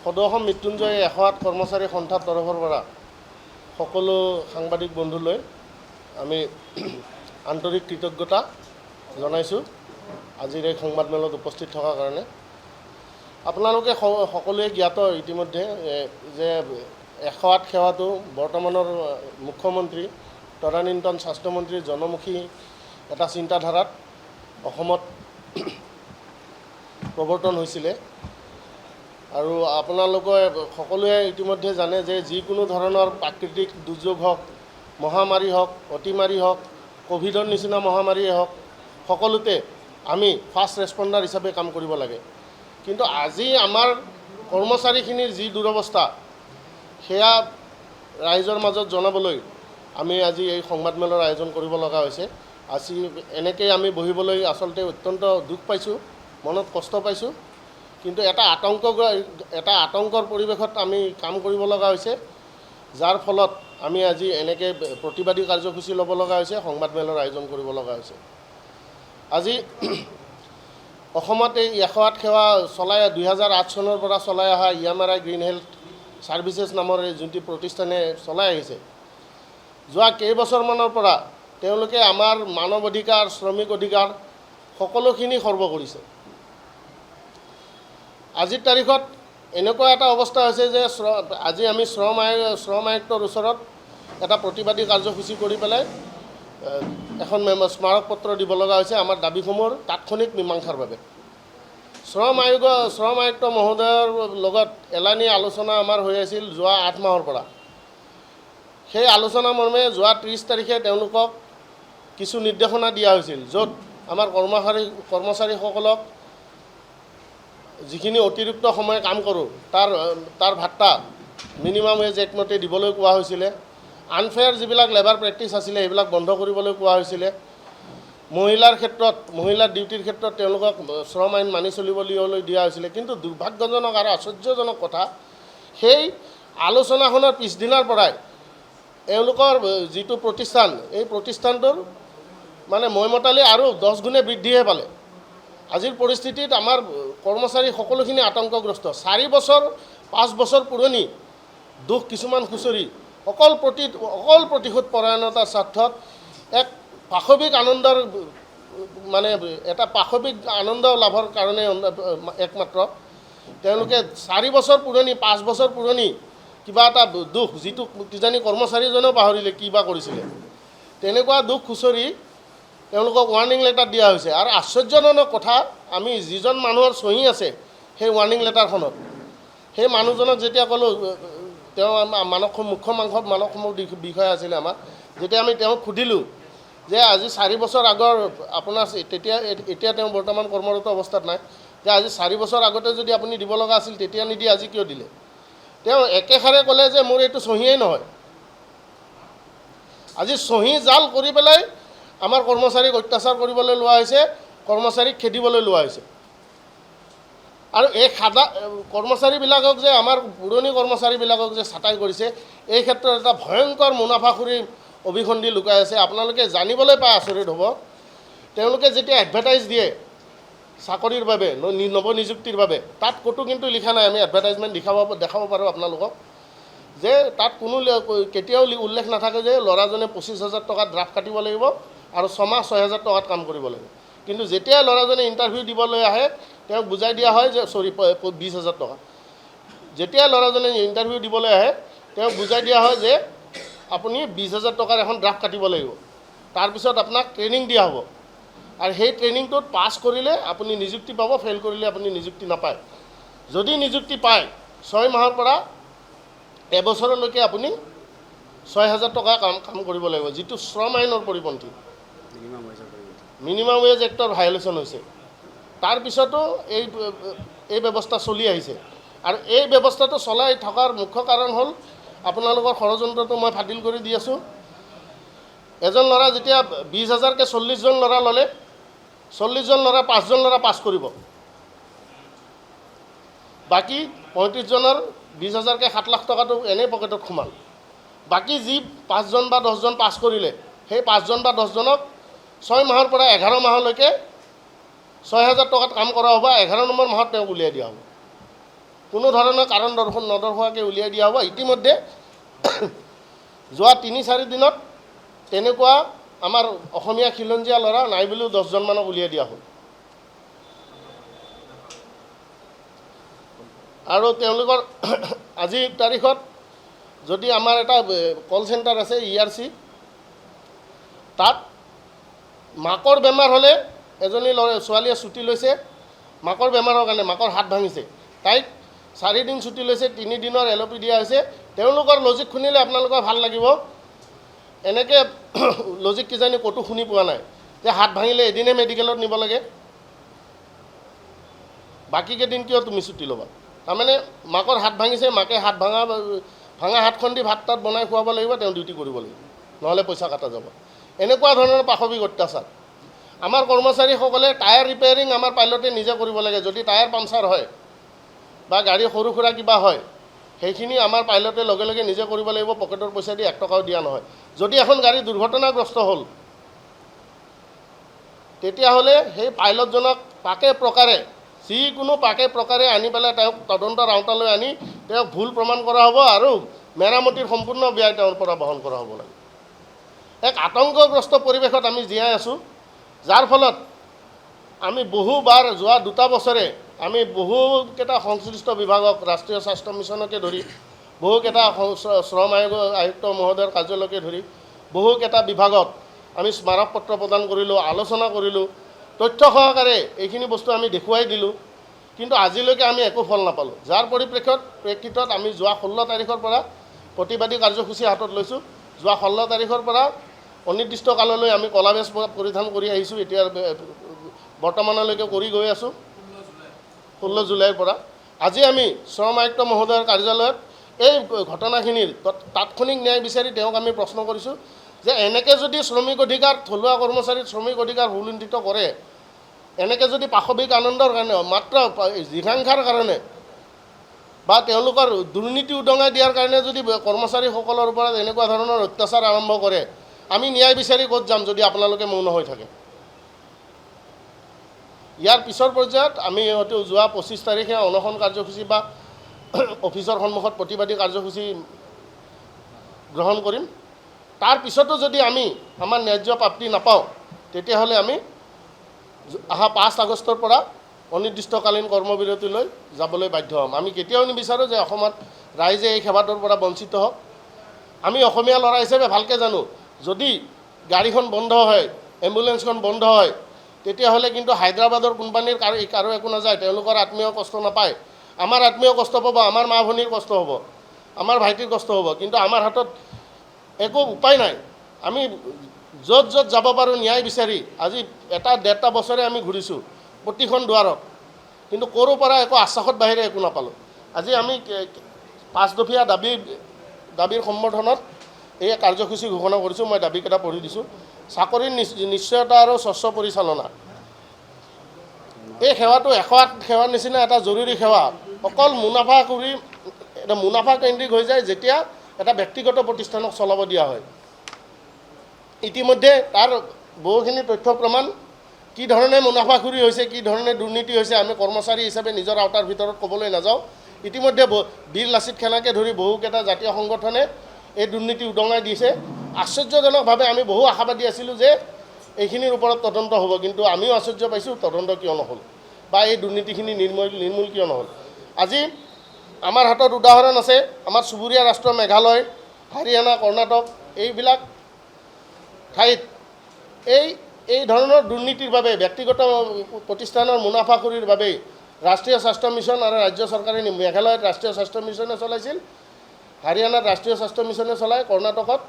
সদৌ মৃত্যুঞ্জয় 108 কৰ্মচাৰী সন্থাৰ তৰফৰ পৰা সকলো সাংবাদিক বন্ধুলৈ আমি আন্তৰিক কৃতজ্ঞতা জনাইছোঁ আজিৰ এই সংবাদমেলত উপস্থিত থকাৰ কাৰণে। আপোনালোকে সকলোৱে জ্ঞাত ইতিমধ্যে যে 108 সেৱাটো বৰ্তমানৰ মুখ্যমন্ত্ৰী তদানীন্তন স্বাস্থ্যমন্ত্ৰীৰ জনমুখী এটা চিন্তাধাৰাত অসমত প্ৰৱৰ্তন হৈছিলে। আৰু আপোনালোকে সকলোৱে ইতিমধ্যে জানে যে যিকোনো ধৰণৰ প্ৰাকৃতিক দুৰ্যোগ হওক, মহামাৰী হওক, অতিমাৰী হওক, কোভিডৰ নিচিনা মহামাৰীয়ে হওক, সকলোতে আমি ফাৰ্ষ্ট ৰেছপণ্ডাৰ হিচাপে কাম কৰিব লাগে। কিন্তু আজি আমাৰ কৰ্মচাৰীখিনিৰ যি দুৰৱস্থা সেয়া ৰাইজৰ মাজত জনাবলৈ আমি আজি এই সংবাদমেলৰ আয়োজন কৰিব লগা হৈছে। আজি এনেকৈ আমি বহিবলৈ আচলতে অত্যন্ত দুখ পাইছোঁ, মনত কষ্ট পাইছোঁ। কিন্তু এটা আতংকৰ পৰিৱেশত আমি কাম কৰিব লগা হৈছে, যাৰ ফলত আমি আজি এনেকৈ প্ৰতিবাদী কাৰ্যসূচী ল'ব লগা হৈছে, সংবাদমেলৰ আয়োজন কৰিব লগা হৈছে। আজি অসমত এই 108 সেৱা চলাই 2008 চনৰ পৰা চলাই অহা EMRI গ্ৰীণ হেল্থ ছাৰ্ভিচেছ নামৰ যোনটি প্ৰতিষ্ঠানে চলাই আহিছে, যোৱা কেইবছৰমানৰ পৰা তেওঁলোকে আমাৰ মানৱ অধিকাৰ, শ্ৰমিক অধিকাৰ সকলোখিনি খৰ্ব কৰিছে। আজিৰ তাৰিখত এনেকুৱা এটা অৱস্থা হৈছে যে আজি আমি শ্ৰম আয়ুক্তৰ ওচৰত এটা প্ৰতিবাদী কাৰ্যসূচী কৰি পেলাই এখন স্মাৰক পত্ৰ দিব লগা হৈছে আমাৰ দাবীসমূহৰ তাৎক্ষণিক মীমাংসাৰ বাবে। শ্ৰম আয়ুক্ত মহোদয়ৰ লগত এলানি আলোচনা আমাৰ হৈ আছিল যোৱা 8 মাহৰ পৰা। সেই আলোচনা মৰ্মে যোৱা 30 তাৰিখে তেওঁলোকক কিছু নিৰ্দেশনা দিয়া হৈছিল, য'ত আমাৰ কৰ্মচাৰীসকলক যিখিনি অতিৰিক্ত সময় কাম কৰোঁ তাৰ ভাত্তা মিনিমাম ৱেজ এক্ট মতে দিবলৈ কোৱা হৈছিলে। আনফেয়াৰ যিবিলাক লেবাৰ প্ৰেক্টিছ আছিলে সেইবিলাক বন্ধ কৰিবলৈ কোৱা হৈছিলে। মহিলাৰ ডিউটিৰ ক্ষেত্ৰত তেওঁলোকক শ্ৰম আইন মানি চলিবলৈ দিয়া হৈছিলে। কিন্তু দুৰ্ভাগ্যজনক আৰু আশ্চৰ্যজনক কথা, সেই আলোচনাখনৰ পিছদিনাৰ পৰাই এওঁলোকৰ যিটো প্ৰতিষ্ঠান, এই প্ৰতিষ্ঠানটোৰ মানে মইমতালি আৰু 10 গুণে বৃদ্ধিহে পালে। আজিৰ পৰিস্থিতিত আমাৰ কৰ্মচাৰী সকলোখিনি আতংকগ্ৰস্ত। 4 বছৰ 5 বছৰ পুৰণি দুখ কিছুমান খুচৰি অকল প্ৰতিশোধ পৰায়ণতাৰ স্বাৰ্থত এক পাশৱিক আনন্দৰ এটা পাশৱিক আনন্দ লাভৰ কাৰণে একমাত্ৰ তেওঁলোকে 4 বছৰ পুৰণি 5 বছৰ পুৰণি কিবা এটা দুখ, যিটো কিজানি কৰ্মচাৰীজনেও পাহৰিলে কিবা কৰিছিলে, তেনেকুৱা দুখ খুচৰি তেওঁলোকক ৱাৰ্ণিং লেটাৰ দিয়া হৈছে। আৰু আশ্চৰ্যজনক কথা, আমি যিজন মানুহৰ চহী আছে সেই ৱাৰ্ণিং লেটাৰখনত, সেই মানুহজনক যেতিয়া ক'লোঁ, তেওঁ মুখ্য মানৱ সম্পদ বিষয়া আছিলে আমাৰ, যেতিয়া আমি তেওঁক সুধিলোঁ যে আজি 4 বছৰ আগৰ আপোনাৰ এতিয়া তেওঁ বৰ্তমান কৰ্মৰত অৱস্থাত নাই, যে আজি 4 বছৰ আগতে যদি আপুনি দিব লগা আছিল তেতিয়া নিদি আজি কিয় দিলে? তেওঁ একেষাৰে ক'লে যে মোৰ এইটো চহীয়েই নহয়। আজি চহী জাল কৰি পেলাই আমাৰ কৰ্মচাৰীক অত্যাচাৰ কৰিবলৈ লোৱা হৈছে, কৰ্মচাৰীক খেদিবলৈ লোৱা হৈছে। আৰু এই কৰ্মচাৰীবিলাকক যে আমাৰ পুৰণি কৰ্মচাৰীবিলাকক যে ছাটাই কৰিছে, এই ক্ষেত্ৰত এটা ভয়ংকৰ মুনাফাখুৰী অভিসন্ধি লুকাই আছে। আপোনালোকে জানিবলৈ পাই আচৰিত হ'ব, তেওঁলোকে যেতিয়া এডভাৰটাইজ দিয়ে চাকৰিৰ বাবে, নৱনিযুক্তিৰ বাবে, তাত ক'তো কিন্তু লিখা নাই, আমি এডভাৰটাইজমেণ্ট দেখাব পাৰোঁ আপোনালোকক, যে তাত কোনো কেতিয়াও উল্লেখ নাথাকে যে ল'ৰাজনে 25,000 টকাত ড্ৰাফ্ট কাটিব লাগিব আৰু 6 মাহ 6,000 টকাত কাম কৰিব লাগিব। কিন্তু যেতিয়া ল'ৰাজনে ইণ্টাৰভিউ দিবলৈ আহে তেওঁক বুজাই দিয়া হয় যে 20,000 টকা। যেতিয়া ল'ৰাজনে ইণ্টাৰভিউ দিবলৈ আহে তেওঁক বুজাই দিয়া হয় যে আপুনি 20,000 টকাৰ এখন ড্ৰাফ্ট কাটিব লাগিব, তাৰপিছত আপোনাক ট্ৰেইনিং দিয়া হ'ব, আৰু সেই ট্ৰেইনিংটোত পাছ কৰিলে আপুনি নিযুক্তি পাব, ফেইল কৰিলে আপুনি নিযুক্তি নাপায়। যদি নিযুক্তি পায় 6 মাহৰ পৰা এবছৰলৈকে আপুনি 6,000 টকা কাম কৰিব লাগিব, যিটো শ্ৰম আইনৰ পৰিপন্থী, মিনিমাম ৱেজ এক্টৰ ভায়লেশ্যন হৈছে। তাৰপিছতো এই ব্যৱস্থা চলি আহিছে। আৰু এই ব্যৱস্থাটো চলাই থকাৰ মুখ্য কাৰণ হ'ল আপোনালোকৰ ষড়যন্ত্ৰটো মই ফাদিল কৰি দি আছোঁ। এজন ল'ৰা যেতিয়া 20,000কে 40জন ল'ৰা ল'লে, 40জন ল'ৰা 5জন ল'ৰা পাছ কৰিব, বাকী 35জনৰ 20,000কে 7 লাখ টকাটো এনেই পকেটত সোমাল। বাকী যি 5জন বা 10জন পাছ কৰিলে, সেই 5জন বা 10জনক 6 মাহৰ পৰা 11 মাহলৈকে 6,000 টকাত কাম কৰা হ'ব, 11 নম্বৰ মাহত তেওঁক উলিয়াই দিয়া হ'ব। কোনো ধৰণৰ কাৰণ নদৰ্শোৱাকৈ উলিয়াই দিয়া হ'ব। ইতিমধ্যে যোৱা ৩-৪ দিনত তেনেকুৱা আমাৰ অসমীয়া খিলঞ্জীয়া ল'ৰা নাই বুলিও 10জনমানক উলিয়াই দিয়া হ'ল। আৰু তেওঁলোকৰ আজিৰ তাৰিখত যদি আমাৰ এটা কল চেণ্টাৰ আছে ERC, তাত মাকৰ বেমাৰ হ'লে এজনী ছোৱালীয়ে ছুটি লৈছে, মাকৰ বেমাৰৰ কাৰণে, মাকৰ হাত ভাঙিছে, তাইক 4 দিন ছুটি লৈছে, 3 দিনৰ LOP দিয়া হৈছে। তেওঁলোকৰ লজিক শুনিলে আপোনালোকৰ ভাল লাগিব, এনেকৈ লজিক কিজানি ক'তো শুনি পোৱা নাই যে হাত ভাঙিলে এদিনে মেডিকেলত নিব লাগে, বাকীকেইদিন কিয় তুমি ছুটি ল'বা। তাৰমানে মাকৰ হাত ভাঙিছে, মাকে ভাঙা হাতখন দি ভাত তাত বনাই খুৱাব লাগিব, তেওঁ ডিউটি কৰিব লাগিব, নহ'লে পইচা কাটা যাব। এনেকুৱা ধৰণৰ পাশবিক অত্যাচাৰ। আমাৰ কৰ্মচাৰীসকলে টায়াৰ ৰিপেয়াৰিং আমাৰ পাইলটে নিজে কৰিব লাগে। যদি টায়াৰ পামচাৰ হয় বা গাড়ী সৰু সুৰা কিবা হয়, সেইখিনি আমাৰ পাইলটে লগে লগে নিজে কৰিব লাগিব, পকেটৰ পইচা দি 1 টকাও দিয়া নহয়। যদি এখন গাড়ী দুৰ্ঘটনাগ্ৰস্ত হ'ল, তেতিয়াহ'লে সেই পাইলটজনক পাকে প্ৰকাৰে, যিকোনো পাকে প্ৰকাৰে আনি পেলাই তেওঁক তদন্তৰ আওতালৈ আনি তেওঁক ভুল প্ৰমাণ কৰা হ'ব আৰু মেৰামতিৰ সম্পূৰ্ণ ব্যয় তেওঁৰ পৰা বহন কৰা হ'ব লাগে। এক আতংকগ্ৰস্ত পৰিৱেশত আমি জীয়াই আছোঁ, যাৰ ফলত আমি বহুবাৰ যোৱা 2টা বছৰে আমি বহুকেইটা সংশ্লিষ্ট বিভাগক, ৰাষ্ট্ৰীয় স্বাস্থ্য মিছনকে ধৰি বহুকেইটা শ্ৰম আয়ুক্ত মহোদয়ৰ কাৰ্যালয়কে ধৰি বহুকেইটা বিভাগত আমি স্মাৰক পত্ৰ প্ৰদান কৰিলোঁ, আলোচনা কৰিলোঁ, তথ্য সহকাৰে এইখিনি বস্তু আমি দেখুৱাই দিলোঁ, কিন্তু আজিলৈকে আমি একো ফল নাপালোঁ। যাৰ প্ৰেক্ষিতত আমি যোৱা 16 তাৰিখৰ পৰা প্ৰতিবাদী কাৰ্যসূচী হাতত লৈছোঁ। যোৱা 16 তাৰিখৰ পৰা অনিৰ্দিষ্ট কাললৈ আমি ক'লা বেজ পৰিধান কৰি আহিছোঁ, এতিয়া বৰ্তমানলৈকে কৰি গৈ আছোঁ। 16 জুলাইৰ পৰা আজি আমি শ্ৰম আয়ুক্ত মহোদয়ৰ কাৰ্যালয়ত এই ঘটনাখিনিৰ তাৎক্ষণিক ন্যায় বিচাৰি তেওঁক আমি প্ৰশ্ন কৰিছোঁ যে এনেকৈ যদি শ্ৰমিক অধিকাৰ, থলুৱা কৰ্মচাৰীৰ শ্ৰমিক অধিকাৰ সুলুণ্ঠিত কৰে, এনেকৈ যদি পাশবিক আনন্দৰ কাৰণে, মাত্ৰ জিঘাংসাৰ কাৰণে বা তেওঁলোকৰ দুৰ্নীতি উদঙাই দিয়াৰ কাৰণে যদি কৰ্মচাৰীসকলৰ ওপৰত এনেকুৱা ধৰণৰ অত্যাচাৰ আৰম্ভ কৰে, আমি ন্যায় বিচাৰি ক'ত যাম যদি আপোনালোকে মৌন হৈ থাকে। ইয়াৰ পিছৰ পৰ্যায়ত আমি হয়তো যোৱা 25 তাৰিখে অনশন কাৰ্যসূচী বা অফিচৰ সন্মুখত প্ৰতিবাদী কাৰ্যসূচী গ্ৰহণ কৰিম। তাৰ পিছতো যদি আমি আমাৰ ন্যায্য প্ৰাপ্তি নাপাওঁ, তেতিয়াহ'লে আমি অহা 5 আগষ্টৰ পৰা অনিৰ্দিষ্টকালীন কৰ্মবিৰতিলৈ যাবলৈ বাধ্য হ'ম। আমি কেতিয়াও নিবিচাৰোঁ যে অসমত ৰাইজে এই সেৱাটোৰ পৰা বঞ্চিত হওক। আমি অসমীয়া ল'ৰা হিচাপে ভালকৈ জানো, যদি গাড়ীখন বন্ধ হয়, এম্বুলেঞ্চখন বন্ধ হয়, তেতিয়াহ'লে কিন্তু হায়দৰাবাদৰ কোম্পানীৰ কাৰো একো নাযায়, তেওঁলোকৰ আত্মীয় কষ্ট নাপায়, আমাৰ আত্মীয় কষ্ট পাব, আমাৰ মা ভনীৰ কষ্ট হ'ব, আমাৰ ভাইটিৰ কষ্ট হ'ব। কিন্তু আমাৰ হাতত একো উপায় নাই। আমি য'ত য'ত যাব পাৰোঁ ন্যায় বিচাৰি আজি 1.5 বছৰে আমি ঘূৰিছোঁ প্ৰতিখন দুৱাৰত, কিন্তু ক'ৰো পৰা একো আশ্বাসত বাহিৰে একো নাপালোঁ। আজি আমি 5 দফীয়া দাবীৰ সম্বৰ্ধনত এই কাৰ্যসূচী ঘোষণা কৰিছোঁ। মই দাবীকেইটা পঢ়ি দিছোঁ। চাকৰিৰ নিশ্চয়তা আৰু স্বচ্ছ পৰিচালনা, এই সেৱাটো 108 সেৱাৰ নিচিনা এটা জৰুৰী সেৱা। অকল মুনাফা কেন্দ্ৰিক হৈ যায় যেতিয়া এটা ব্যক্তিগত প্ৰতিষ্ঠানক চলাব দিয়া হয়। ইতিমধ্যে তাৰ বহুখিনি তথ্য প্ৰমাণ, কি ধৰণে মুনাফাখুৰি হৈছে, কি ধৰণে দুৰ্নীতি হৈছে, আমি কৰ্মচাৰী হিচাপে নিজৰ আওতাৰ ভিতৰত ক'বলৈ নাযাওঁ। ইতিমধ্যে বীৰ লাচিত সেনাকে ধৰি বহুকেইটা জাতীয় সংগঠনে এই দুৰ্নীতি উদঙাই দিছে। আশ্চৰ্যজনকভাৱে আমি বহু আশাবাদী আছিলোঁ যে এইখিনিৰ ওপৰত তদন্ত হ'ব, কিন্তু আমিও আশ্চৰ্য পাইছোঁ তদন্ত কিয় নহ'ল বা এই দুৰ্নীতিখিনি নিৰ্মূল কিয় নহ'ল। আজি আমাৰ হাতত উদাহৰণ আছে, আমাৰ চুবুৰীয়া ৰাষ্ট্ৰ মেঘালয়, হাৰিয়ানা, কৰ্ণাটক, এইবিলাক ঠাইত এই ধৰণৰ দুৰ্নীতিৰ বাবে, ব্যক্তিগত প্ৰতিষ্ঠানৰ মুনাফাখুৰিৰ বাবেই ৰাষ্ট্ৰীয় স্বাস্থ্য মিছন আৰু ৰাজ্য চৰকাৰে, মেঘালয়ত ৰাষ্ট্ৰীয় স্বাস্থ্য মিছনে চলাইছিল, হাৰিয়ানাত ৰাষ্ট্ৰীয় স্বাস্থ্য মিছনে চলায়, কৰ্ণাটকত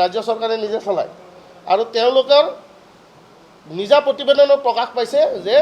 ৰাজ্য চৰকাৰে নিজে চলায়। আৰু তেওঁলোকৰ নিজা প্ৰতিবেদনত প্ৰকাশ পাইছে যে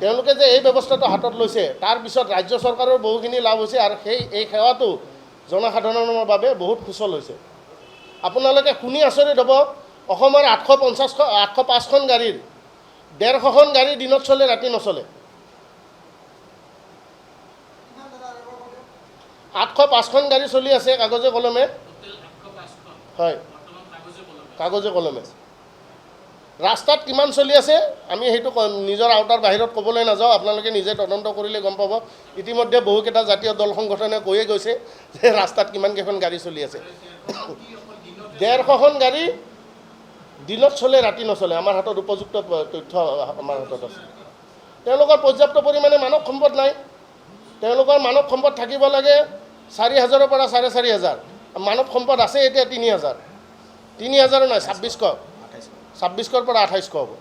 তেওঁলোকে যে এই ব্যৱস্থাটো হাতত লৈছে, তাৰ পিছত ৰাজ্য চৰকাৰৰ বহুখিনি লাভ হৈছে আৰু এই সেৱাটো জনসাধাৰণৰ বাবে বহুত সুচল হৈছে। আপোনালোকে শুনি আচৰিত হ'ব, অসমৰ 805খন গাড়ীৰ 150খন গাড়ী দিনত চলে, ৰাতি নচলে। 805খন গাড়ী চলি আছে কাগজে কলমে, হয়, কাগজে কলমে। ৰাস্তাত কিমান চলি আছে আমি সেইটো নিজৰ আওতাৰ বাহিৰত ক'বলৈ নাযাওঁ, আপোনালোকে নিজে তদন্ত কৰিলে গম পাব। ইতিমধ্যে বহুকেইটা জাতীয় দল সংগঠনে কৈয়ে গৈছে যে ৰাস্তাত কিমানকেইখন গাড়ী চলি আছে। 150খন গাড়ী দিনত চলে, ৰাতি নচলে। আমাৰ হাতত উপযুক্ত তথ্য আমাৰ হাতত আছে। তেওঁলোকৰ পৰ্যাপ্ত পৰিমাণে মানৱ সম্পদ নাই। তেওঁলোকৰ মানৱ সম্পদ থাকিব লাগে 4,000ৰ পৰা 4,500। মানৱ সম্পদ আছে এতিয়া 3,000। 3,000 নহয়, 2600ৰ পৰা 2800 হ'ব।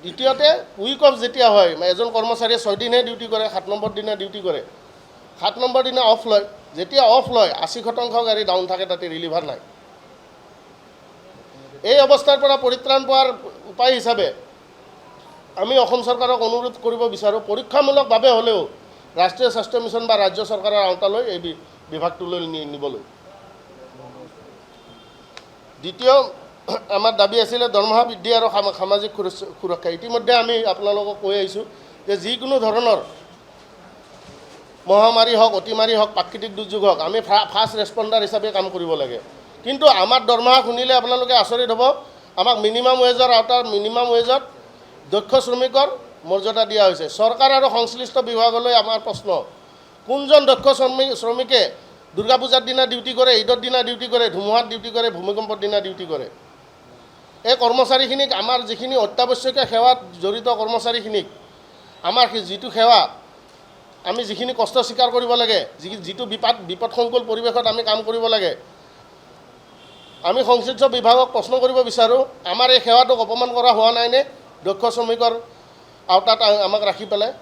দ্বিতীয়তে উইক অফ যেতিয়া হয়, এজন কৰ্মচাৰীয়ে 6 দিনহে ডিউটি কৰে, 7 নম্বৰ দিনা ডিউটি কৰে, 7 নম্বৰ দিনা অফ লয়। যেতিয়া অফ লয় 80% গাড়ী ডাউন থাকে, তাতে ৰিলিভাৰ নাই। এই অৱস্থাৰ পৰা পৰিত্ৰাণ পোৱাৰ উপায় হিচাপে আমি অসম চৰকাৰক অনুৰোধ কৰিব বিচাৰোঁ, পৰীক্ষামূলকভাৱে হ'লেও ৰাষ্ট্ৰীয় স্বাস্থ্য মিছন বা ৰাজ্য চৰকাৰৰ আওতালৈ এই বিভাগটোলৈ নিবলৈ। দ্বিতীয় আমাৰ দাবী আছিলে দৰমহা বৃদ্ধি আৰু সামাজিক সুৰক্ষা। ইতিমধ্যে আমি আপোনালোকক কৈ আহিছোঁ যে যিকোনো ধৰণৰ মহামাৰী হওক, অতিমাৰী হওক, প্ৰাকৃতিক দুৰ্যোগ হওক, আমি ফাৰ্ষ্ট ৰেছপণ্ডাৰ হিচাপে কাম কৰিব লাগে। কিন্তু আমাৰ দৰমহা শুনিলে আপোনালোকে আচৰিত হ'ব। আমাক মিনিমাম ৱেজৰ আওতাৰ মিনিমাম ৱেজত দক্ষ শ্ৰমিকৰ মৰ্যাদা দিয়া হৈছে। চৰকাৰ আৰু সংশ্লিষ্ট বিভাগলৈ আমাৰ প্ৰশ্ন, কোনজন দক্ষ শ্ৰমিকে দুৰ্গা পূজাৰ দিনা ডিউটি কৰে, ঈদৰ দিনা ডিউটি কৰে, ধুমুহাত ডিউটি কৰে, ভূমিকম্পৰ দিনা ডিউটি কৰে? এই কৰ্মচাৰীখিনিক, আমাৰ যিখিনি অত্যাৱশ্যকীয় সেৱাত জড়িত কৰ্মচাৰীখিনিক, আমাৰ যিটো সেৱা, আমি যিখিনি কষ্ট স্বীকাৰ কৰিব লাগে, যিটো বিপদসংকুল পৰিৱেশত আমি কাম কৰিব লাগে, আমি সংশ্লিষ্ট বিভাগক প্ৰশ্ন কৰিব বিচাৰোঁ, আমাৰ এই সেৱাটোক অপমান কৰা হোৱা নাইনে দক্ষ শ্ৰমিকৰ আওতাত আমাক ৰাখি পেলাই?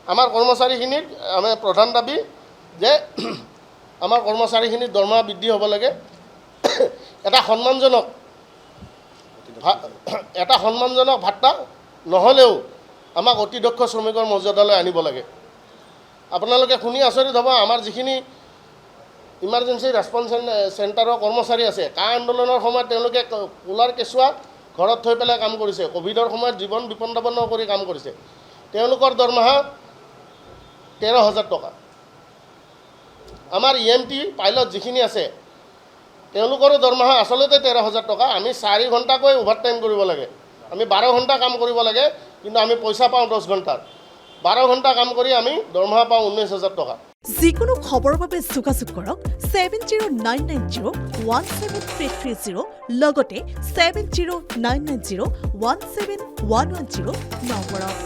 আমাৰ কৰ্মচাৰীখিনিক আমাৰ প্ৰধান দাবী যে আমাৰ কৰ্মচাৰীখিনিৰ দৰমহা বৃদ্ধি হ'ব লাগে। এটা সন্মানজনক ভাত্তা নহ'লেও আমাক অতি দক্ষ শ্ৰমিকৰ মৰ্যাদালৈ আনিব লাগে। আপোনালোকে শুনি আচৰিত হ'ব, আমাৰ যিখিনি ইমাৰ্জেঞ্চি ৰেছপন্স চেণ্টাৰৰ কৰ্মচাৰী আছে, কা আন্দোলনৰ সময়ত তেওঁলোকে কুলাৰ কেঁচুৱা ঘৰত থৈ পেলাই কাম কৰিছে, ক'ভিডৰ সময়ত জীৱন বিপন্ন কৰি কাম কৰিছে। তেওঁলোকৰ দৰমহা 13,000 টকা। আমাৰ EMT পাইলট যিখিনি আছে তেওঁলোকৰো দৰমহা আচলতে 13,000 টকা। আমি 4 ঘণ্টাকৈ অভাৰ টাইম কৰিব লাগে, আমি 12 ঘণ্টা কাম কৰিব লাগে, কিন্তু আমি পইচা পাওঁ 10 ঘণ্টাৰ। 12 ঘণ্টা কাম কৰি আমি দৰমহা পাওঁ 19,000 টকা। যিকোনো খবৰৰ বাবে যোগাযোগ কৰক 7099017330 লগতে 7099017110 নম্বৰত।